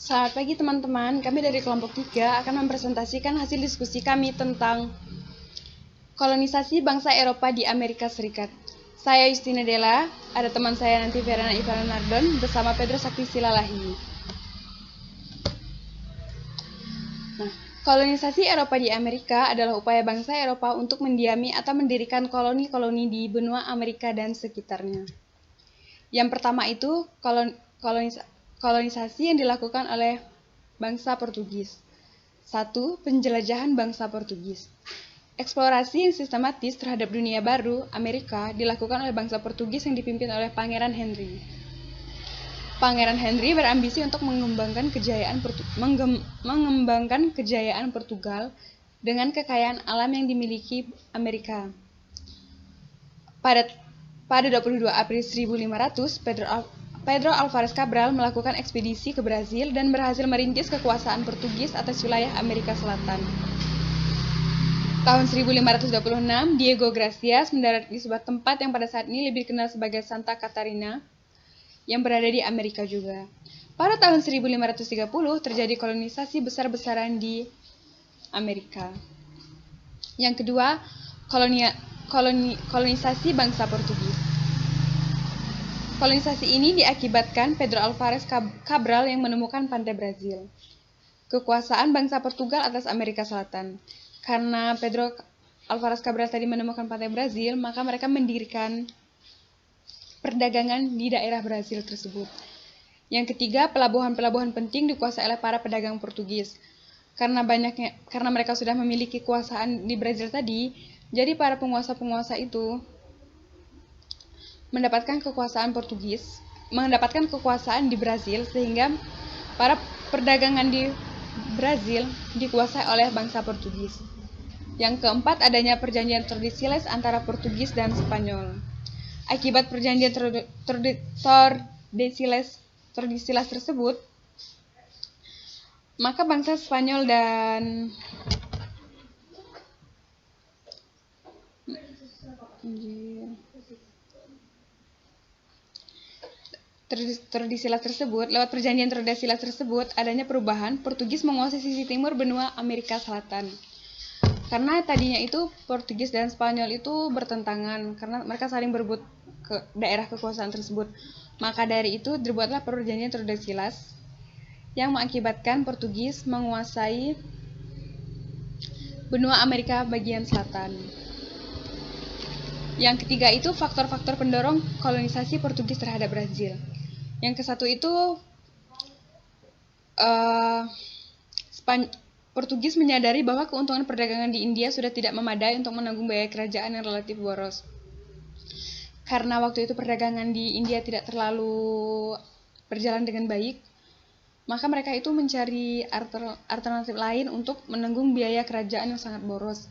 Selamat pagi teman-teman, kami dari kelompok 3 akan mempresentasikan hasil diskusi kami tentang kolonisasi bangsa Eropa di Amerika Serikat. Saya Justina Della, ada teman saya nanti Verena Ivana Nardon bersama Pedro Sakti Silalahi. Nah, kolonisasi Eropa di Amerika adalah upaya bangsa Eropa untuk mendiami atau mendirikan koloni-koloni di benua Amerika dan sekitarnya. Yang pertama itu kolonisasi yang dilakukan oleh bangsa Portugis. 1. Penjelajahan bangsa Portugis. Eksplorasi yang sistematis terhadap dunia baru, Amerika, dilakukan oleh bangsa Portugis yang dipimpin oleh Pangeran Henry. Pangeran Henry berambisi untuk mengembangkan kejayaan Portugal dengan kekayaan alam yang dimiliki Amerika. Pada 22 April 1500, Pedro Alvarez Cabral melakukan ekspedisi ke Brasil dan berhasil merintis kekuasaan Portugis atas wilayah Amerika Selatan. Tahun 1526, Diego Gracias mendarat di sebuah tempat yang pada saat ini lebih dikenal sebagai Santa Catarina, yang berada di Amerika juga. Pada tahun 1530, terjadi kolonisasi besar-besaran di Amerika. Yang kedua, kolonisasi bangsa Portugis. Kolonisasi ini diakibatkan Pedro Alvarez Cabral yang menemukan pantai Brazil. Kekuasaan bangsa Portugal atas Amerika Selatan. Karena Pedro Alvarez Cabral tadi menemukan pantai Brazil, maka mereka mendirikan perdagangan di daerah Brazil tersebut. Yang ketiga, pelabuhan-pelabuhan penting dikuasai oleh para pedagang Portugis. Karena mereka sudah memiliki kekuasaan di Brazil tadi, jadi para penguasa-penguasa itu mendapatkan kekuasaan di Brazil, sehingga para perdagangan di Brazil dikuasai oleh bangsa Portugis. Yang keempat, adanya perjanjian Tordesillas antara Portugis dan Spanyol. Akibat perjanjian Tordesillas tersebut, maka bangsa Spanyol dan lewat perjanjian Tordesillas tersebut, adanya perubahan, Portugis menguasai sisi timur benua Amerika Selatan. Karena tadinya itu Portugis dan Spanyol itu bertentangan karena mereka saling berebut ke daerah kekuasaan tersebut. Maka dari itu dibuatlah perjanjian Tordesillas yang mengakibatkan Portugis menguasai benua Amerika bagian selatan. Yang ketiga itu faktor-faktor pendorong kolonisasi Portugis terhadap Brazil. Yang kesatu itu Portugis menyadari bahwa keuntungan perdagangan di India sudah tidak memadai untuk menanggung biaya kerajaan yang relatif boros. Karena waktu itu perdagangan di India tidak terlalu berjalan dengan baik, maka mereka itu mencari alternatif lain untuk menanggung biaya kerajaan yang sangat boros.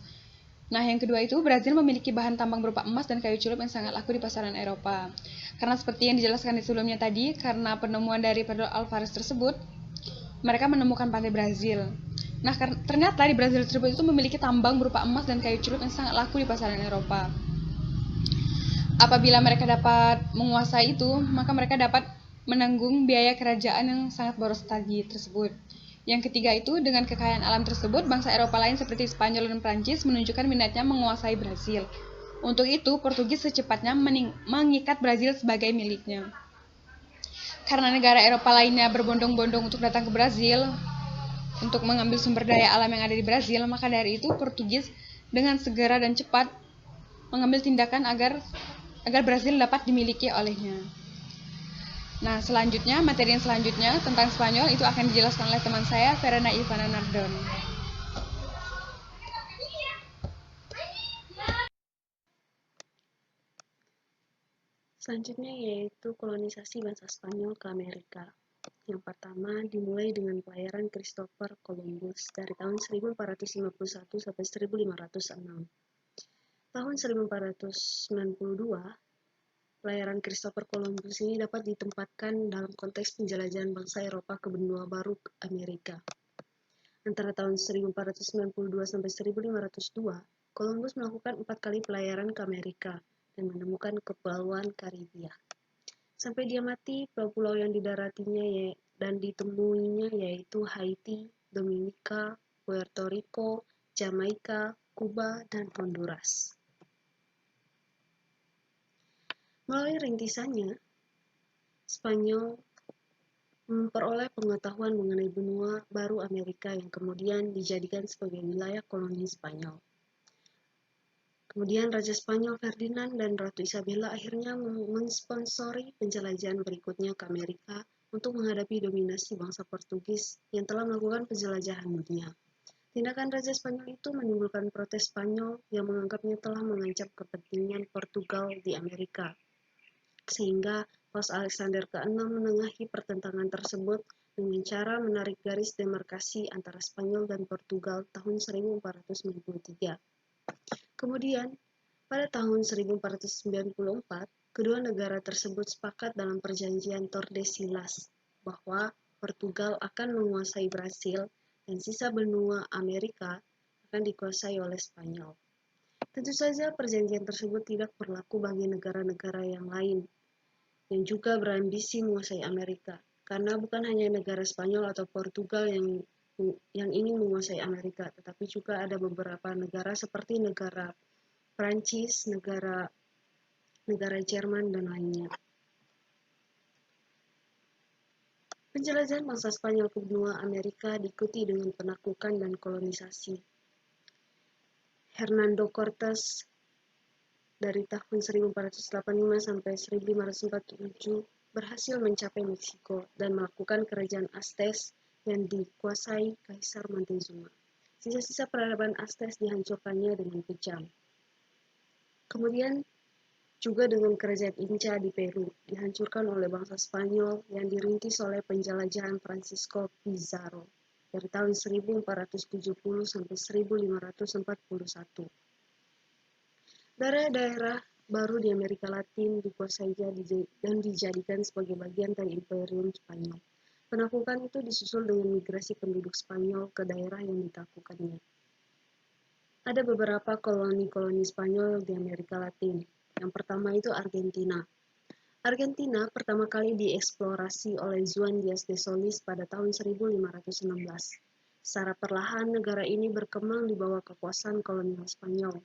Nah, yang kedua itu, Brazil memiliki bahan tambang berupa emas dan kayu celup yang sangat laku di pasaran Eropa. Karena seperti yang dijelaskan di sebelumnya tadi, karena penemuan dari Pedro Alvarez tersebut, mereka menemukan pantai Brazil. Nah, ternyata di Brazil tersebut itu memiliki tambang berupa emas dan kayu celup yang sangat laku di pasaran Eropa. Apabila mereka dapat menguasai itu, maka mereka dapat menanggung biaya kerajaan yang sangat boros tadi tersebut. Yang ketiga itu, dengan kekayaan alam tersebut, bangsa Eropa lain seperti Spanyol dan Prancis menunjukkan minatnya menguasai Brazil. Untuk itu, Portugis secepatnya mengikat Brazil sebagai miliknya. Karena negara Eropa lainnya berbondong-bondong untuk datang ke Brazil untuk mengambil sumber daya alam yang ada di Brazil, maka dari itu Portugis dengan segera dan cepat mengambil tindakan agar Brazil dapat dimiliki olehnya. Nah, materi yang selanjutnya tentang Spanyol itu akan dijelaskan oleh teman saya, Verena Ivana Nardon. Selanjutnya yaitu kolonisasi bangsa Spanyol ke Amerika. Yang pertama dimulai dengan pelayaran Christopher Columbus dari tahun 1451 sampai 1506. Tahun 1492, pelayaran Christopher Columbus ini dapat ditempatkan dalam konteks penjelajahan bangsa Eropa ke benua baru Amerika. Antara tahun 1492 sampai 1502, Columbus melakukan 4 kali pelayaran ke Amerika dan menemukan kepulauan Karibia. Sampai dia mati, pulau-pulau yang didaratinya dan ditemuinya yaitu Haiti, Dominika, Puerto Rico, Jamaika, Kuba, dan Honduras. Melalui rintisannya, Spanyol memperoleh pengetahuan mengenai benua baru Amerika yang kemudian dijadikan sebagai wilayah koloni Spanyol. Kemudian Raja Spanyol Ferdinand dan Ratu Isabella akhirnya mensponsori penjelajahan berikutnya ke Amerika untuk menghadapi dominasi bangsa Portugis yang telah melakukan penjelajahan dunia. Tindakan Raja Spanyol itu menimbulkan protes Spanyol yang menganggapnya telah mengancam kepentingan Portugal di Amerika. Sehingga Paus Alexander ke-6 menengahi pertentangan tersebut dengan cara menarik garis demarkasi antara Spanyol dan Portugal tahun 1493. Kemudian, pada tahun 1494, kedua negara tersebut sepakat dalam perjanjian Tordesillas bahwa Portugal akan menguasai Brasil dan sisa benua Amerika akan dikuasai oleh Spanyol. Tentu saja perjanjian tersebut tidak berlaku bagi negara-negara yang lain yang juga berambisi menguasai Amerika, karena bukan hanya negara Spanyol atau Portugal yang ingin menguasai Amerika, tetapi juga ada beberapa negara seperti negara Prancis, negara Jerman, dan lainnya. Penjelajahan bangsa Spanyol ke benua Amerika diikuti dengan penaklukan dan kolonisasi. Hernando Cortés dari tahun 1485 sampai 1547 berhasil mencapai Meksiko dan melakukan kerajaan Aztec yang dikuasai Kaisar Montezuma. Sisa-sisa peradaban Aztec dihancurkannya dengan kejam. Kemudian juga dengan kerajaan Inca di Peru, dihancurkan oleh bangsa Spanyol yang dirintis oleh penjelajahan Francisco Pizarro dari tahun 1470 sampai 1541. Daerah-daerah baru di Amerika Latin dikuasai dan dijadikan sebagai bagian dari Imperium Spanyol. Penaklukan itu disusul dengan migrasi penduduk Spanyol ke daerah yang ditaklukannya. Ada beberapa koloni-koloni Spanyol di Amerika Latin. Yang pertama itu Argentina. Argentina pertama kali dieksplorasi oleh Juan Díaz de Solís pada tahun 1516. Secara perlahan negara ini berkembang di bawah kekuasaan kolonial Spanyol.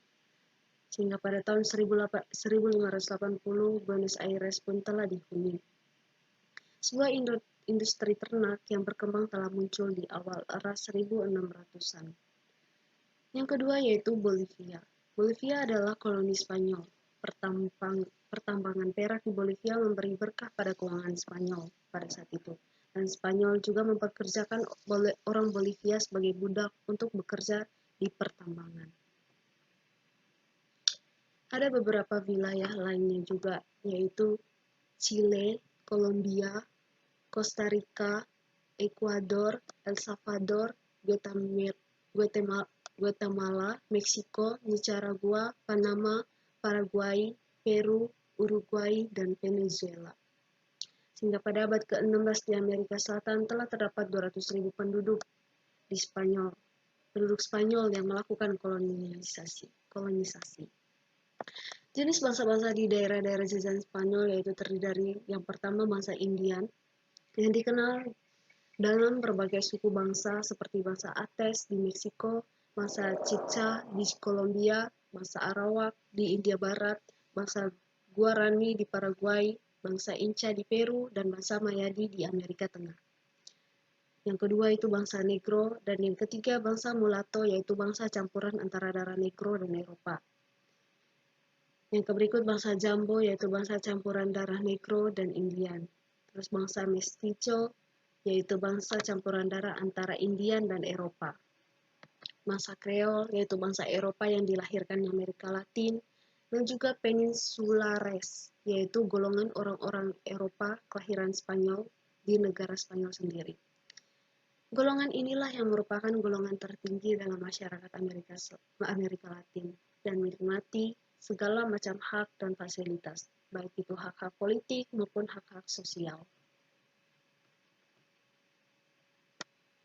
Sehingga pada tahun 1580 Buenos Aires pun telah dihuni. Sebuah industri ternak yang berkembang telah muncul di awal era 1600-an. Yang kedua yaitu Bolivia. Bolivia adalah koloni Spanyol. Pertambangan perak di Bolivia memberi berkah pada keuangan Spanyol pada saat itu. Dan Spanyol juga mempekerjakan orang Bolivia sebagai budak untuk bekerja di pertambangan. Ada beberapa wilayah lainnya juga, yaitu Chile, Kolombia, Costa Rica, Ekuador, El Salvador, Guatemala, Meksiko, Nicaragua, Panama, Paraguay, Peru, Uruguay, dan Venezuela. Sehingga pada abad ke-16 di Amerika Selatan telah terdapat 200.000 penduduk di Spanyol, penduduk Spanyol yang melakukan kolonisasi. Jenis bangsa-bangsa di daerah-daerah jajahan Spanyol yaitu terdiri dari yang pertama bangsa Indian yang dikenal dalam berbagai suku bangsa seperti bangsa Ates di Meksiko, bangsa Chibcha di Kolombia, bangsa Arawak di India Barat, bangsa Guarani di Paraguay, bangsa Inca di Peru, dan bangsa Mayadi di Amerika Tengah. Yang kedua itu bangsa Negro, dan yang ketiga bangsa Mulatto yaitu bangsa campuran antara darah Negro dan Eropa. Yang berikut bangsa Jambo yaitu bangsa campuran darah Negro dan Indian. Terus bangsa Mestizo yaitu bangsa campuran darah antara Indian dan Eropa. Bangsa Creole yaitu bangsa Eropa yang dilahirkan di Amerika Latin. Dan juga Peninsulares yaitu golongan orang-orang Eropa kelahiran Spanyol di negara Spanyol sendiri. Golongan inilah yang merupakan golongan tertinggi dalam masyarakat Amerika Latin dan menikmati segala macam hak dan fasilitas, baik itu hak-hak politik maupun hak-hak sosial.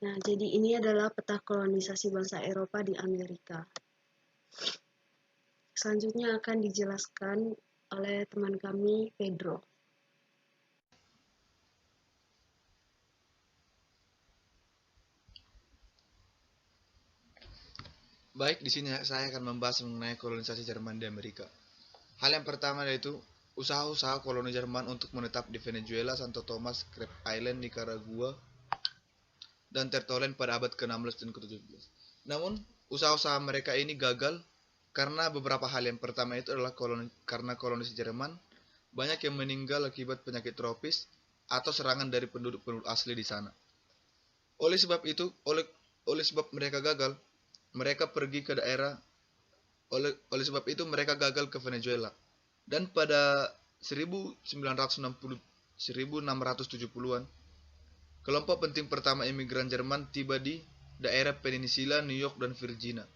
Nah, jadi ini adalah peta kolonisasi bangsa Eropa di Amerika. Selanjutnya akan dijelaskan oleh teman kami, Pedro. Baik, di sini saya akan membahas mengenai kolonisasi Jerman di Amerika. Hal yang pertama yaitu usaha-usaha koloni Jerman untuk menetap di Venezuela, Santo Tomas, Crab Island, Nicaragua, dan Tertolen pada abad ke-16 dan ke-17. Namun, usaha-usaha mereka ini gagal karena beberapa hal. Yang pertama itu adalah karena kolonisi Jerman banyak yang meninggal akibat penyakit tropis atau serangan dari penduduk-penduduk asli di sana. Oleh sebab itu, oleh sebab mereka gagal, mereka pergi ke daerah oleh sebab itu mereka gagal ke Venezuela. Dan pada 1670-an, kelompok penting pertama imigran Jerman tiba di daerah Peninsula, New York, dan Virginia.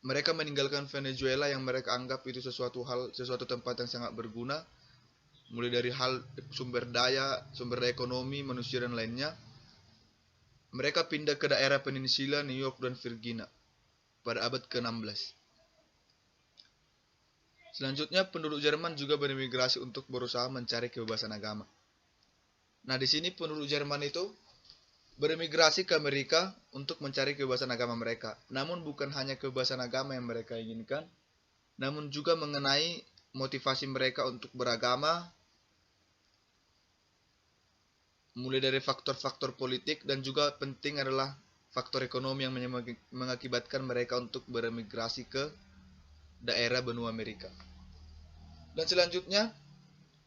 Mereka meninggalkan Venezuela yang mereka anggap itu sesuatu tempat yang sangat berguna, mulai dari hal sumber daya ekonomi, manusia, dan lainnya. Mereka pindah ke daerah Peninsula, New York, dan Virginia pada abad ke-16. Selanjutnya, penduduk Jerman juga berimigrasi untuk berusaha mencari kebebasan agama. Nah, di sini penduduk Jerman itu berimigrasi ke Amerika untuk mencari kebebasan agama mereka. Namun bukan hanya kebebasan agama yang mereka inginkan, namun juga mengenai motivasi mereka untuk beragama, mulai dari faktor-faktor politik, dan juga penting adalah faktor ekonomi yang mengakibatkan mereka untuk beremigrasi ke daerah benua Amerika. Dan selanjutnya,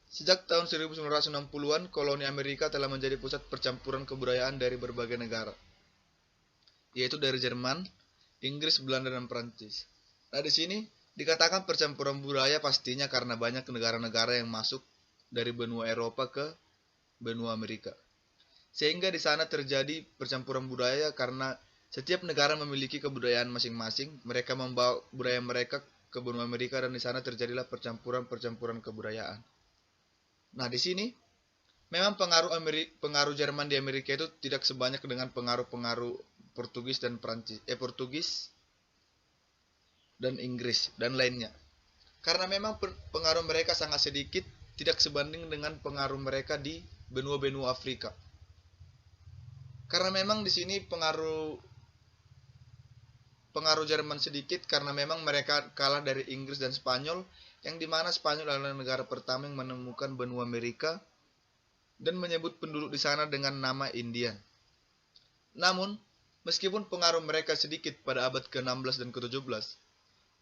sejak tahun 1960-an, koloni Amerika telah menjadi pusat percampuran kebudayaan dari berbagai negara, yaitu dari Jerman, Inggris, Belanda, dan Prancis. Nah, di sini dikatakan percampuran budaya pastinya karena banyak negara-negara yang masuk dari benua Eropa ke benua Amerika. Sehingga di sana terjadi percampuran budaya karena setiap negara memiliki kebudayaan masing-masing. Mereka membawa budaya mereka ke benua Amerika dan di sana terjadilah percampuran kebudayaan. Nah, di sini memang pengaruh Jerman di Amerika itu tidak sebanyak dengan pengaruh-pengaruh Portugis dan Inggris dan lainnya. Karena memang pengaruh mereka sangat sedikit, tidak sebanding dengan pengaruh mereka di benua-benua Afrika. Karena memang di sini pengaruh Jerman sedikit karena memang mereka kalah dari Inggris dan Spanyol, yang dimana Spanyol adalah negara pertama yang menemukan benua Amerika dan menyebut penduduk di sana dengan nama Indian. Namun, meskipun pengaruh mereka sedikit pada abad ke-16 dan ke-17,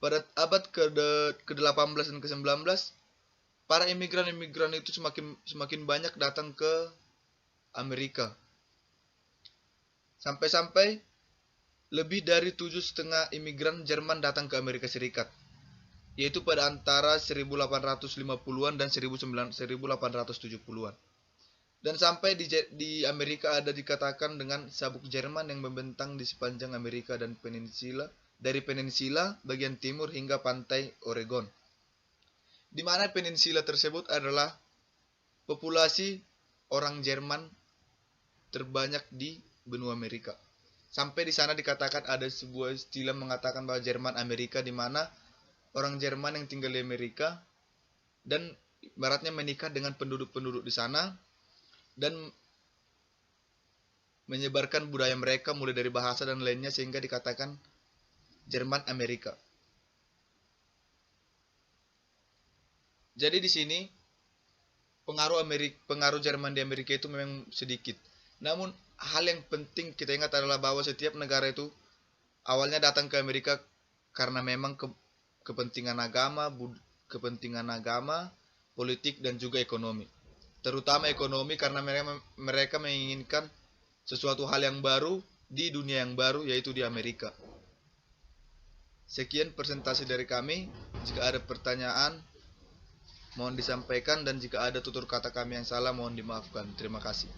pada abad ke-18 dan ke-19, para imigran itu semakin banyak datang ke Amerika. Sampai-sampai lebih dari 7,5 imigran Jerman datang ke Amerika Serikat, yaitu pada antara 1850-an dan 1870-an. Dan sampai di Amerika ada dikatakan dengan sabuk Jerman yang membentang di sepanjang Amerika dan dari peninsula bagian timur hingga pantai Oregon, di mana peninsula tersebut adalah populasi orang Jerman terbanyak di benua Amerika. Sampai di sana dikatakan ada sebuah istilah mengatakan bahwa Jerman Amerika, di mana orang Jerman yang tinggal di Amerika dan ibaratnya menikah dengan penduduk-penduduk di sana dan menyebarkan budaya mereka mulai dari bahasa dan lainnya sehingga dikatakan Jerman Amerika. Jadi di sini pengaruh Jerman di Amerika itu memang sedikit. Namun hal yang penting kita ingat adalah bahwa setiap negara itu awalnya datang ke Amerika karena memang kepentingan agama, politik, dan juga ekonomi. Terutama ekonomi karena mereka menginginkan sesuatu hal yang baru di dunia yang baru, yaitu di Amerika. Sekian presentasi dari kami. Jika ada pertanyaan, mohon disampaikan, dan jika ada tutur kata kami yang salah, mohon dimaafkan. Terima kasih.